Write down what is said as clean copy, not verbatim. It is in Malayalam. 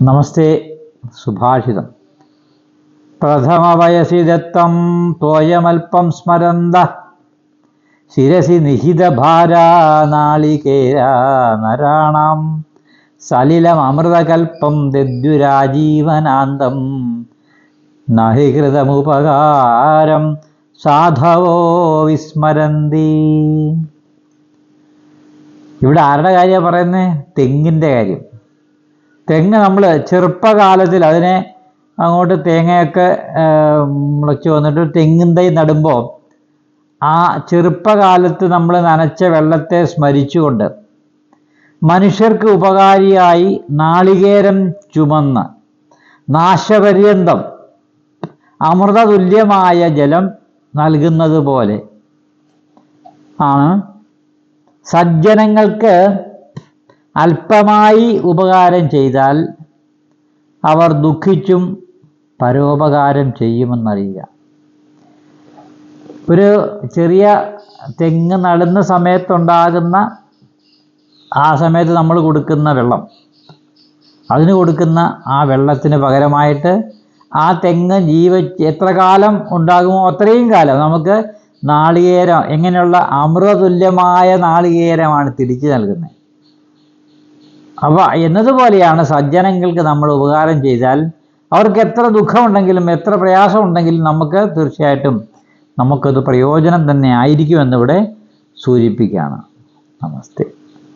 നമസ്തേ. സുഭാഷിതം. പ്രഥമവയസി ദത്തം തോയമൽപം സ്മരന്ത ശിരസി നിഹിതഭാരാ നാളികേരാ നരാണാം സലിലമൃതകൽപ്പം ദദ്യുരാജീവനാന്തം നഹി കൃതമുപകാരം സാധവോ വിസ്മരന്തി. ഇവിടെ ആരുടെ കാര്യമാണ് പറയുന്നത്? തെങ്ങിൻ്റെ കാര്യം. തെങ്ങ് നമ്മൾ ചെറുപ്പകാലത്തിൽ അതിനെ അങ്ങോട്ട് തേങ്ങയൊക്കെ മുളച്ച് വന്നിട്ട് തെങ്ങിൻ തൈ നടുമ്പോൾ ആ ചെറുപ്പകാലത്ത് നമ്മൾ നനച്ച വെള്ളത്തെ സ്മരിച്ചുകൊണ്ട് മനുഷ്യർക്ക് ഉപകാരിയായി നാളികേരം ചുമന്ന് നാശപര്യന്തം അമൃതതുല്യമായ ജലം നൽകുന്നത് പോലെ ആണ് സജ്ജനങ്ങൾക്ക് അല്പമായി ഉപകാരം ചെയ്താൽ അവർ ദുഃഖിച്ചും പരോപകാരം ചെയ്യുമെന്നറിയുക. ഒരു ചെറിയ തെങ്ങ് നടുന്ന സമയത്തുണ്ടാകുന്ന ആ സമയത്ത് നമ്മൾ കൊടുക്കുന്ന വെള്ളം, അതിന് കൊടുക്കുന്ന ആ വെള്ളത്തിന് പകരമായിട്ട് ആ തെങ്ങ് എത്ര കാലം ഉണ്ടാകുമോ അത്രയും കാലം നമുക്ക് നാളികേരം, എങ്ങനെയുള്ള അമൃതതുല്യമായ നാളികേരമാണ് തിരിച്ചു നൽകുന്നത്. അപ്പോൾ എന്നതുപോലെയാണ് സജ്ജനങ്ങൾക്ക് നമ്മൾ ഉപകാരം ചെയ്താൽ അവർക്ക് എത്ര ദുഃഖമുണ്ടെങ്കിലും എത്ര പ്രയാസമുണ്ടെങ്കിലും നമുക്ക് തീർച്ചയായിട്ടും നമുക്കത് പ്രയോജനം തന്നെ ആയിരിക്കുമെന്നിവിടെ സൂചിപ്പിക്കുകയാണ്. നമസ്തേ.